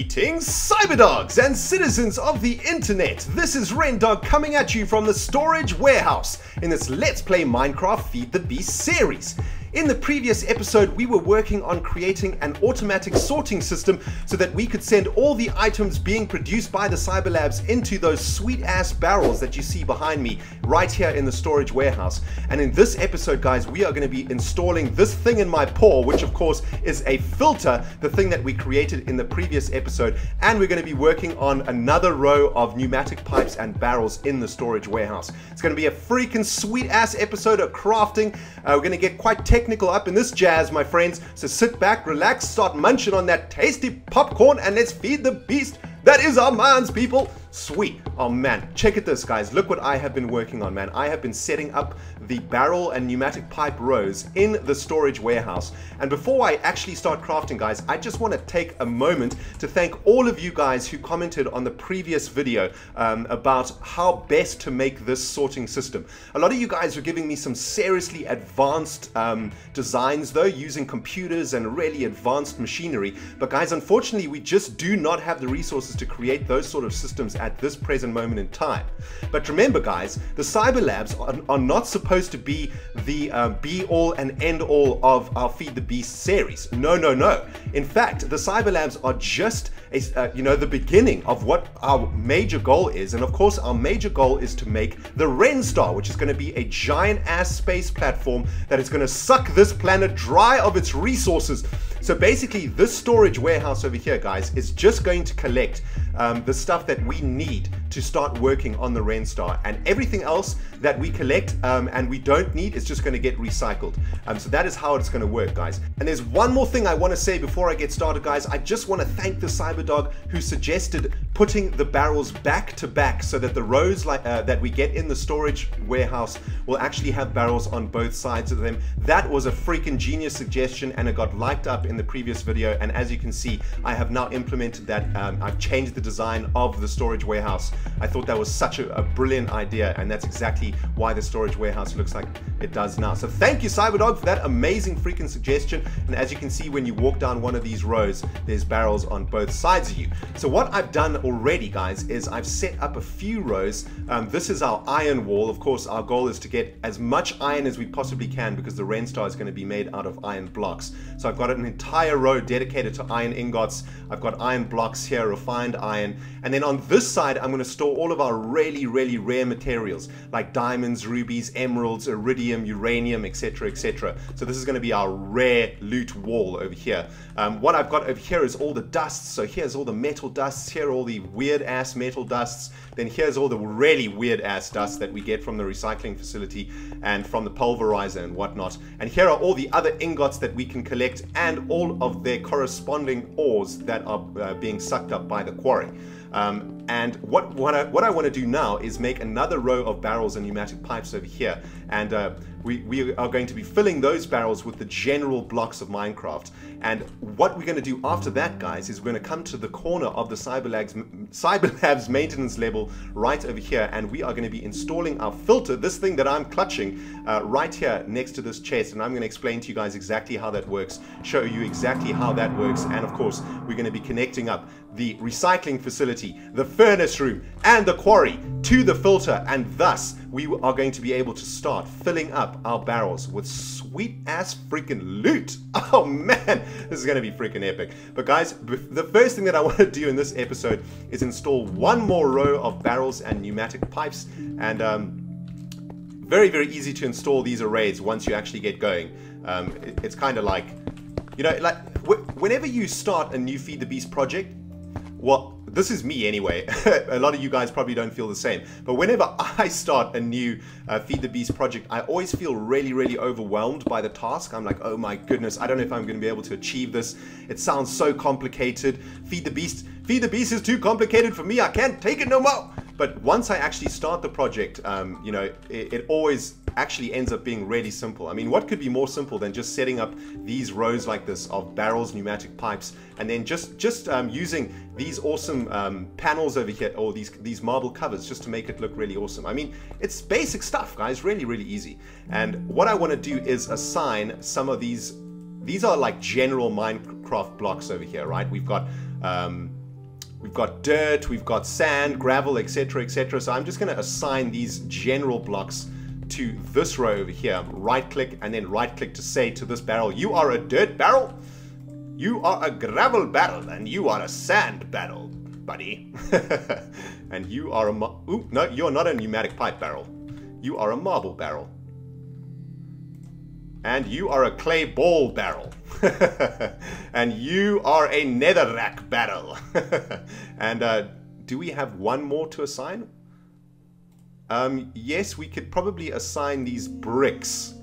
Greetings, cyberdogs and citizens of the internet. This is ReNDoG coming at you from the storage warehouse in this Let's Play Minecraft Feed the Beast series. In the previous episode, we were working on creating an automatic sorting system so that we could send all the items being produced by the Cyber Labs into those sweet ass barrels that you see behind me right here in the storage warehouse. And in this episode, guys, we are going to be installing this thing in my paw, which of course is a filter, the thing that we created in the previous episode. And we're going to be working on another row of pneumatic pipes and barrels in the storage warehouse. It's going to be a freaking sweet ass episode of crafting. We're going to get quite technical up in this jazz, my friends. So sit back, relax, start munching on that tasty popcorn, and let's feed the beast that is our minds, people. Sweet. Oh man, check at this, guys. Look what I have been working on, man. I have been setting up the barrel and pneumatic pipe rows in the storage warehouse. And before I actually start crafting, guys, I just want to take a moment to thank all of you guys who commented on the previous video about how best to make this sorting system. A lot of you guys were giving me some seriously advanced designs, though, using computers and really advanced machinery. But guys, unfortunately, we just do not have the resources to create those sort of systems at this present moment in time. But remember, guys, the Cyber Labs are not supposed to be the be-all and end-all of our Feed the Beast series. No, no, no. In fact, the Cyber Labs are just the beginning of what our major goal is. And of course, our major goal is to make the ReNStar, which is going to be a giant-ass space platform that is going to suck this planet dry of its resources. So basically, this storage warehouse over here, guys, is just going to collect the stuff that we need to start working on the ReNStar, and everything else that we collect and we don't need is just going to get recycled. So that is how it's going to work, guys. And there's one more thing I want to say before I get started, guys. I just want to thank the CyberDog who suggested putting the barrels back to back so that the rows that we get in the storage warehouse will actually have barrels on both sides of them. That was a freaking genius suggestion, and it got liked up in the previous video. And as you can see, I have now implemented that. I've changed the design of the storage warehouse. I thought that was such a brilliant idea, and that's exactly why the storage warehouse looks like it does now. So thank you, CyberDog, for that amazing freaking suggestion. And as you can see, when you walk down one of these rows, there's barrels on both sides of you. So what I've done already, guys, is I've set up a few rows. This is our iron wall. Of course, our goal is to get as much iron as we possibly can because the ReNStar is going to be made out of iron blocks. So I've got an entire row dedicated to iron ingots. I've got iron blocks here, refined iron. And then on this side, I'm going to store all of our really, really rare materials like diamonds, rubies, emeralds, iridium, uranium, etc., etc. So this is going to be our rare loot wall over here. What I've got over here is all the dusts. So here's all the metal dusts. Here are all the weird ass metal dusts. Then here's all the really weird ass dust that we get from the recycling facility and from the pulverizer and whatnot. And here are all the other ingots that we can collect and all of their corresponding ores that are being sucked up by the quarry. And what I want to do now is make another row of barrels and pneumatic pipes over here, and we are going to be filling those barrels with the general blocks of Minecraft. And what we're going to do after that, guys, is we're going to come to the corner of the Cyber Labs maintenance level right over here, and we are going to be installing our filter, this thing that I'm clutching right here next to this chest. And I'm going to explain to you guys exactly how that works, show you exactly how that works, and of course we're going to be connecting up the recycling facility, the furnace room, and the quarry to the filter, and thus we are going to be able to start filling up our barrels with sweet ass freaking loot. Oh man, this is going to be freaking epic. But guys, the first thing that I want to do in this episode is install one more row of barrels and pneumatic pipes, and very, very easy to install these arrays once you actually get going. It's kind of like, you know, like whenever you start a new Feed the Beast project, well, this is me anyway. A lot of you guys probably don't feel the same. But whenever I start a new Feed the Beast project, I always feel really, really overwhelmed by the task. I'm like, oh my goodness, I don't know if I'm going to be able to achieve this. It sounds so complicated. Feed the Beast is too complicated for me. I can't take it no more. But once I actually start the project, you know, it always actually ends up being really simple. I mean, what could be more simple than just setting up these rows like this of barrels, pneumatic pipes, and then just using these awesome panels over here, or these marble covers, just to make it look really awesome. I mean, it's basic stuff, guys, really, really easy. And what I want to do is assign some of these are like general Minecraft blocks over here, right? We've got we've got dirt, we've got sand, gravel, etc., etc. So I'm just going to assign these general blocks to this row over here. Right click and then right click to say to this barrel, you are a dirt barrel, you are a gravel barrel, and you are a sand barrel, buddy. And you are a no, you're not a pneumatic pipe barrel. You are a marble barrel. And you are a clay ball barrel. And you are a netherrack barrel. And do we have one more to assign? Yes, we could probably assign these bricks.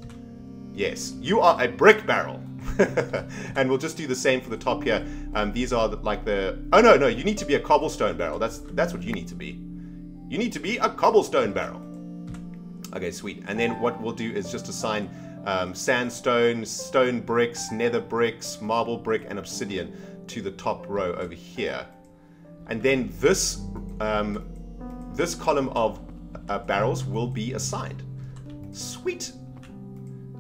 Yes, you are a brick barrel. And we'll just do the same for the top here. These are like the... Oh, no, you need to be a cobblestone barrel. That's what you need to be. You need to be a cobblestone barrel. Okay, sweet. And then what we'll do is just assign sandstone, stone bricks, nether bricks, marble brick, and obsidian to the top row over here. And then this column of barrels will be assigned. Sweet.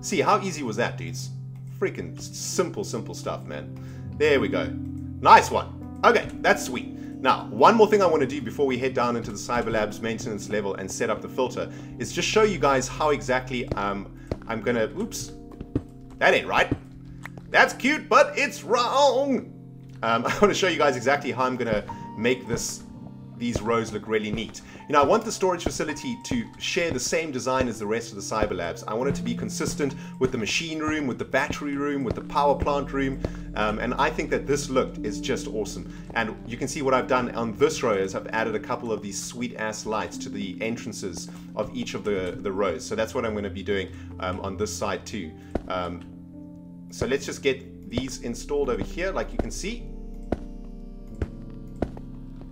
See, how easy was that, dudes? Freaking simple stuff, man. There we go. Nice one. Okay, that's sweet. Now, one more thing I want to do before we head down into the Cyberlabs maintenance level and set up the filter is just show you guys how exactly I'm gonna... Oops. That ain't right. That's cute, but it's wrong. I want to show you guys exactly how I'm gonna make these rows look really neat. You know, I want the storage facility to share the same design as the rest of the Cyberlabs. I want it to be consistent with the machine room, with the battery room, with the power plant room, and I think that this look is just awesome. And you can see what I've done on this row is I've added a couple of these sweet ass lights to the entrances of each of the rows. So that's what I'm going to be doing on this side too. So let's just get these installed over here, like you can see.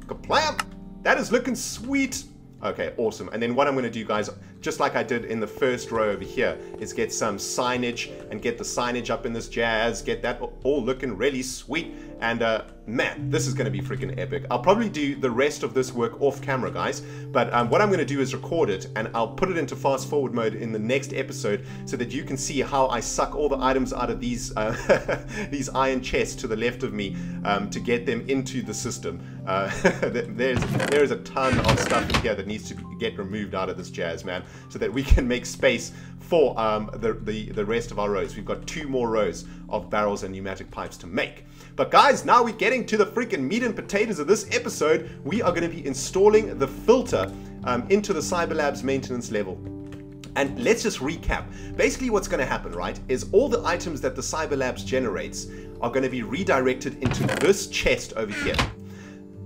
Kaplam! That is looking sweet. Okay, awesome. And then what I'm going to do, guys, just like I did in the first row over here, is get some signage and get the signage up in this jazz, get that all looking really sweet. And man, this is going to be freaking epic. I'll probably do the rest of this work off camera, guys. But what I'm going to do is record it, and I'll put it into fast forward mode in the next episode so that you can see how I suck all the items out of these these iron chests to the left of me to get them into the system. There's a ton of stuff in here that needs to get removed out of this jazz, man, so that we can make space for the rest of our rows. We've got 2 more rows of barrels and pneumatic pipes to make. But guys, now we're getting to the freaking meat and potatoes of this episode. We are going to be installing the filter into the Cyberlabs maintenance level. And let's just recap. Basically what's going to happen, right, is all the items that the Cyberlabs generates are going to be redirected into this chest over here.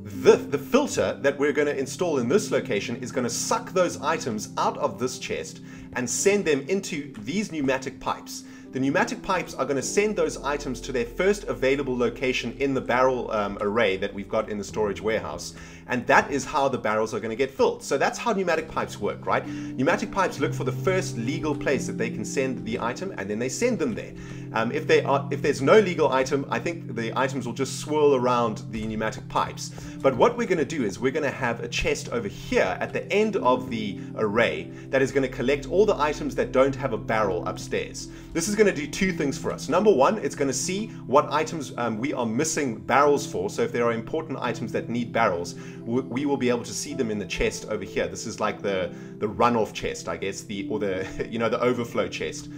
The filter that we're going to install in this location is going to suck those items out of this chest and send them into these pneumatic pipes. The pneumatic pipes are going to send those items to their first available location in the barrel array that we've got in the storage warehouse. And that is how the barrels are going to get filled. So that's how pneumatic pipes work, right? Pneumatic pipes look for the first legal place that they can send the item, and then they send them there. If there's no legal item, I think the items will just swirl around the pneumatic pipes. But what we're going to do is we're going to have a chest over here at the end of the array that is going to collect all the items that don't have a barrel upstairs. This is going to do 2 things for us. Number 1, it's going to see what items we are missing barrels for. So if there are important items that need barrels, we will be able to see them in the chest over here. This is like the runoff chest, I guess, or the overflow chest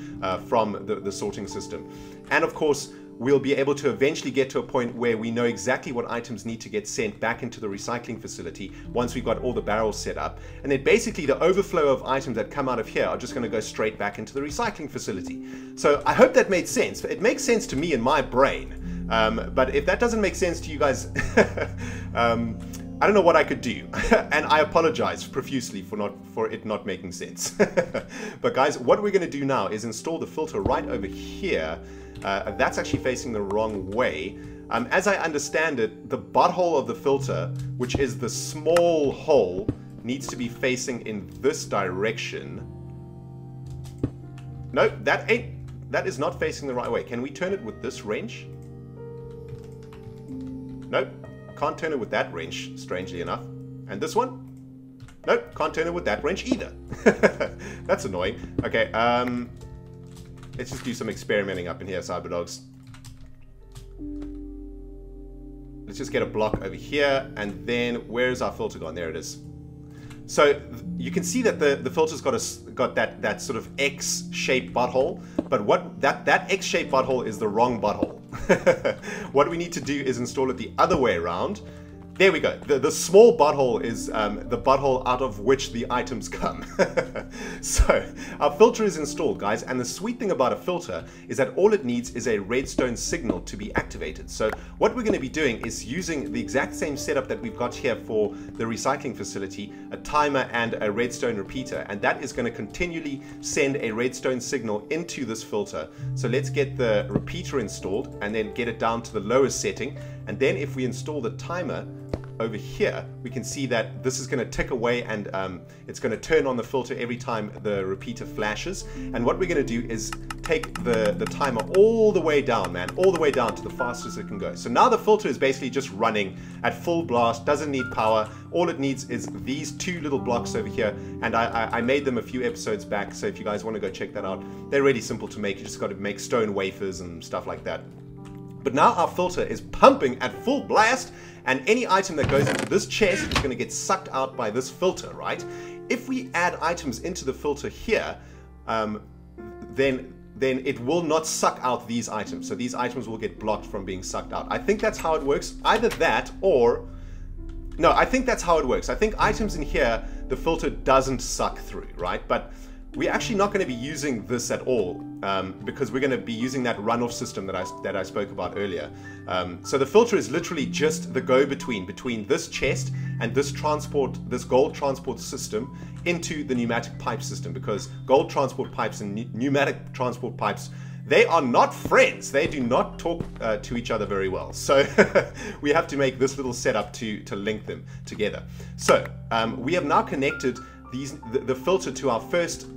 from the sorting system. And of course, we'll be able to eventually get to a point where we know exactly what items need to get sent back into the recycling facility once we've got all the barrels set up. And then basically the overflow of items that come out of here are just going to go straight back into the recycling facility. So I hope that made sense. It makes sense to me in my brain. But if that doesn't make sense to you guys, I don't know what I could do. And I apologize profusely for it not making sense. But guys, what we're going to do now is install the filter right over here. That's actually facing the wrong way. As I understand it, the butthole of the filter, which is the small hole, needs to be facing in this direction. No, that is not facing the right way. Can we turn it with this wrench? Nope, can't turn it with that wrench, strangely enough. And this one? Nope, can't turn it with that wrench either. That's annoying. Okay, let's just do some experimenting up in here, Cyberdogs. let's just get a block over here, and then where's our filter gone? There it is. So you can see that the filter's got that sort of X-shaped butthole, but what that X-shaped butthole is the wrong butthole. What we need to do is install it the other way around. There we go. The small butthole is the butthole out of which the items come. So our filter is installed, guys, and the sweet thing about a filter is that all it needs is a redstone signal to be activated. So what we're going to be doing is using the exact same setup that we've got here for the recycling facility, a timer and a redstone repeater, and that is going to continually send a redstone signal into this filter. So let's get the repeater installed and then get it down to the lowest setting, and then if we install the timer over here, we can see that this is going to tick away, and it's going to turn on the filter every time the repeater flashes. And what we're going to do is take the timer all the way down, man, all the way down to the fastest it can go. So now the filter is basically just running at full blast, doesn't need power. All it needs is these two little blocks over here, and I made them a few episodes back, so if you guys want to go check that out, they're really simple to make. You just got to make stone wafers and stuff like that. But now our filter is pumping at full blast, and any item that goes into this chest is going to get sucked out by this filter, right? If we add items into the filter here, then it will not suck out these items. So these items will get blocked from being sucked out. I think that's how it works. Either that or... No, I think that's how it works. I think items in here, the filter doesn't suck through, right? But we're actually not going to be using this at all, because we're going to be using that runoff system that I spoke about earlier. So the filter is literally just the between this chest and this gold transport system into the pneumatic pipe system, because gold transport pipes and pneumatic transport pipes, they are not friends. They do not talk to each other very well. So we have to make this little setup to link them together. So we have now connected the filter to our first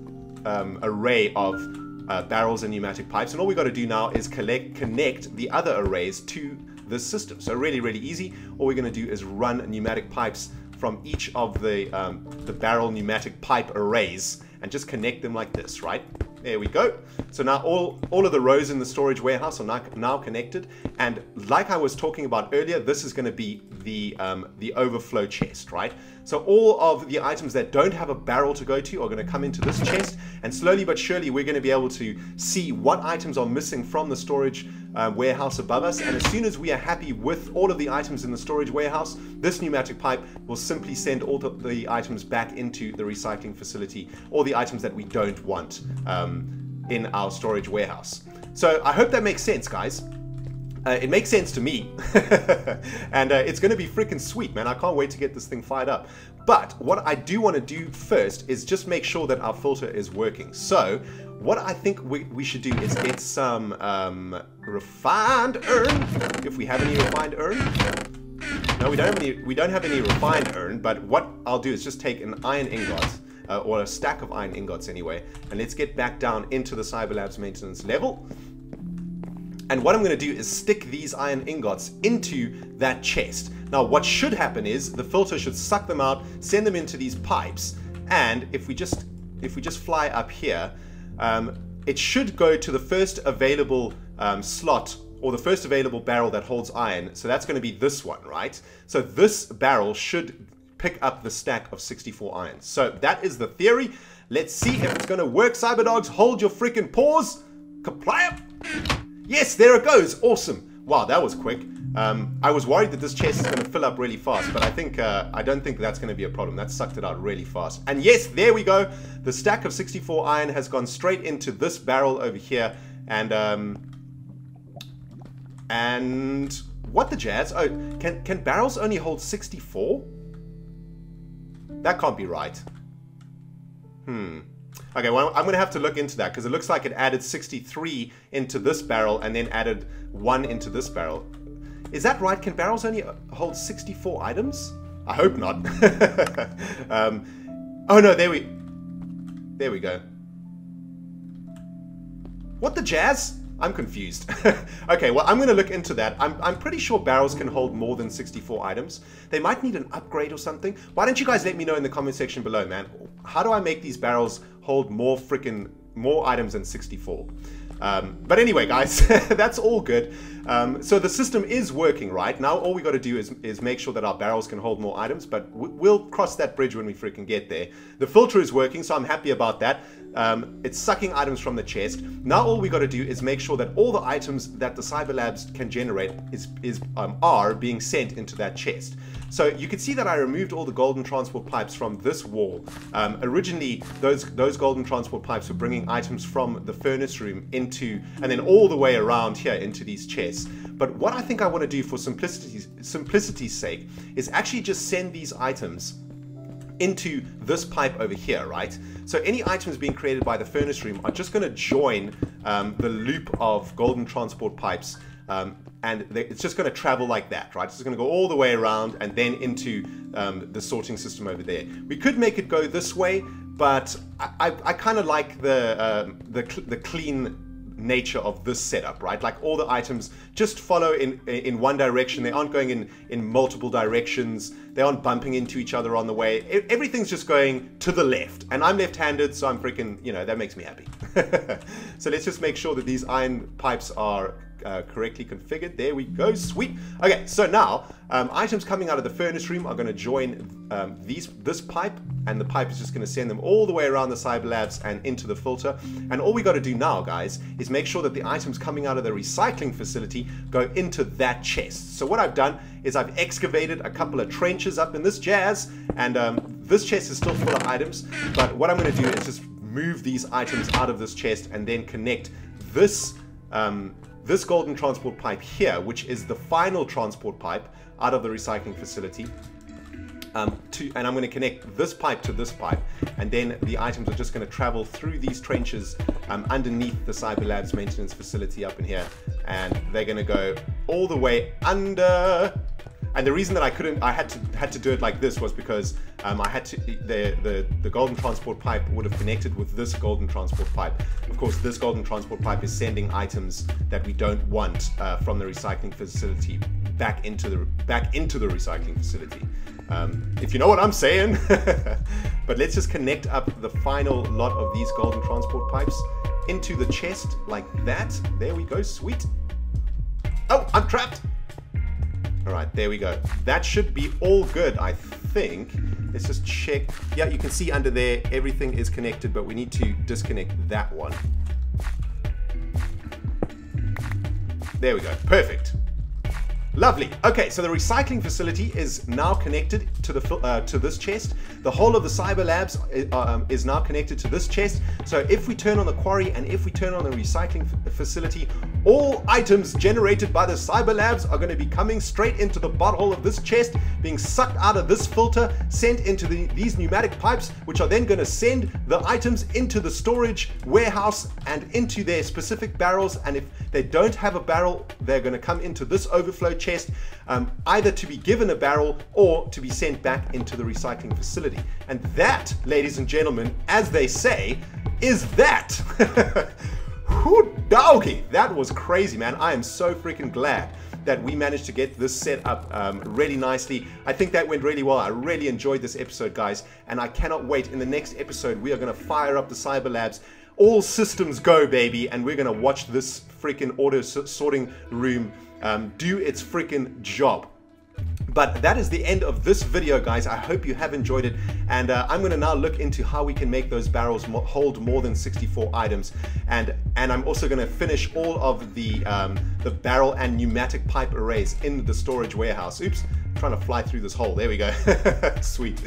array of barrels and pneumatic pipes, and all we got to do now is connect the other arrays to this system. So really, really easy. All we're going to do is run pneumatic pipes from each of the barrel pneumatic pipe arrays and just connect them like this, right? There we go. So now all of the rows in the storage warehouse are now connected, and like I was talking about earlier, this is going to be the overflow chest, right? So all of the items that don't have a barrel to go to are going to come into this chest, and slowly but surely we're going to be able to see what items are missing from the storage warehouse above us, and as soon as we are happy with all of the items in the storage warehouse, this pneumatic pipe will simply send all the items back into the recycling facility, or the items that we don't want in our storage warehouse. So I hope that makes sense, guys. It makes sense to me. And it's going to be freaking sweet, man. I can't wait to get this thing fired up. But what I do want to do first is just make sure that our filter is working. So what I think we should do is get some refined iron, if we have any refined iron. No, we don't have any refined iron, but what I'll do is just take an iron ingot, or a stack of iron ingots anyway, and let's get back down into the Cyberlabs maintenance level. And what I'm going to do is stick these iron ingots into that chest. Now what should happen is the filter should suck them out, send them into these pipes, and if we just fly up here, it should go to the first available slot, or the first available barrel that holds iron. So that's going to be this one, right? So this barrel should pick up the stack of 64 iron. So that is the theory. Let's see if it's going to work. Cyberdogs, hold your freaking paws. Kaplayup. Yes, there it goes. Awesome. Wow, that was quick. I was worried that this chest is going to fill up really fast, but I don't think that's going to be a problem. That sucked it out really fast. And yes, there we go. The stack of 64 iron has gone straight into this barrel over here. And what the jazz? Oh, can barrels only hold 64? That can't be right. Okay, well, I'm going to have to look into that, because it looks like it added 63 into this barrel and then added 1 into this barrel. Is that right? Can barrels only hold 64 items? I hope not. Oh no, there we go. What the jazz? I'm confused. Okay, well, I'm going to look into that. I'm pretty sure barrels can hold more than 64 items. They might need an upgrade or something. Why don't you guys let me know in the comment section below, man? How do I make these barrels hold more items than 64? But anyway, guys, that's all good. So the system is working right now. All we got to do is make sure that our barrels can hold more items, but we'll cross that bridge when we freaking get there. The filter is working, so I'm happy about that. It's sucking items from the chest. Now all we got to do is make sure that all the items that the Cyber Labs can generate are being sent into that chest. So you can see that I removed all the golden transport pipes from this wall. Originally, those golden transport pipes were bringing items from the furnace room into, and then all the way around here into these chests. But what I think I want to do for simplicity's sake is actually just send these items into this pipe over here, right? So any items being created by the furnace room are just going to join the loop of golden transport pipes, and it's just going to travel like that, right? It's just going to go all the way around and then into the sorting system over there. We could make it go this way, but I kind of like the clean nature of this setup, right? Like all the items just follow in one direction. They aren't going in multiple directions. They aren't bumping into each other on the way. Everything's just going to the left, and I'm left-handed, so I'm freaking, you know, that makes me happy. So let's just make sure that these iron pipes are correctly configured. There we go, sweet. Okay, so now items coming out of the furnace room are going to join this pipe, and the pipe is just going to send them all the way around the Cyber Labs and into the filter. And all we got to do now, guys, is make sure that the items coming out of the recycling facility go into that chest. So what I've done is I've excavated a couple of trenches up in this jazz, and this chest is still full of items, but what I'm going to do is just move these items out of this chest and then connect this this golden transport pipe here, which is the final transport pipe out of the recycling facility, and I'm going to connect this pipe to this pipe, and then the items are just going to travel through these trenches underneath the Cyber Labs maintenance facility up in here, and they're going to go all the way under. And the reason that I had to do it like this was because I had to the golden transport pipe would have connected with this golden transport pipe. Of course, this golden transport pipe is sending items that we don't want from the recycling facility back into the recycling facility. If you know what I'm saying. But let's just connect up the final lot of these golden transport pipes into the chest like that. There we go, sweet. Oh, I'm trapped. All right, there we go. That should be all good, I think. Let's just check. Yeah, you can see under there, everything is connected, but we need to disconnect that one. There we go, perfect. Lovely. Okay, so the recycling facility is now connected to this chest. The whole of the Cyber Labs is now connected to this chest. So if we turn on the quarry and if we turn on the recycling facility, all items generated by the Cyber Labs are going to be coming straight into the butthole of this chest, being sucked out of this filter, sent into these pneumatic pipes, which are then going to send the items into the storage warehouse and into their specific barrels. And if they don't have a barrel, they're going to come into this overflow chest, either to be given a barrel or to be sent back into the recycling facility. And that, ladies and gentlemen, as they say, is that. Whoo doggy, that was crazy, man. I am so freaking glad that we managed to get this set up really nicely. I think that went really well. I really enjoyed this episode, guys, and I cannot wait. In the next episode, we are going to fire up the Cyber Labs. All systems go, baby, and we're going to watch this freaking auto sorting room do its freaking job. But that is the end of this video, guys. I hope you have enjoyed it, and I'm going to now look into how we can make those barrels hold more than 64 items, and I'm also going to finish all of the barrel and pneumatic pipe arrays in the storage warehouse. Oops, I'm trying to fly through this hole. There we go. Sweet.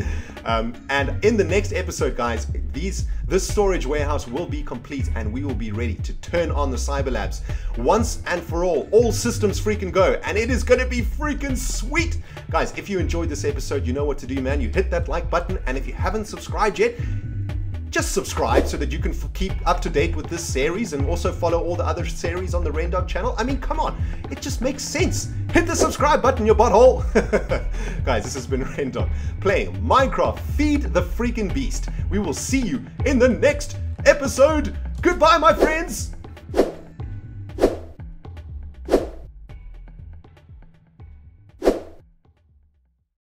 And in the next episode, guys, this storage warehouse will be complete, and we will be ready to turn on the Cyber Labs once and for all systems freaking go, and it is going to be freaking sweet. Guys, if you enjoyed this episode, you know what to do, man. You hit that like button, and if you haven't subscribed yet, just subscribe so that you can keep up to date with this series and also follow all the other series on the ReNDoG channel. I mean, come on, it just makes sense. Hit the subscribe button, your butthole. Guys, this has been ReNDoG playing Minecraft Feed the Freaking Beast. We will see you in the next episode. Goodbye, my friends.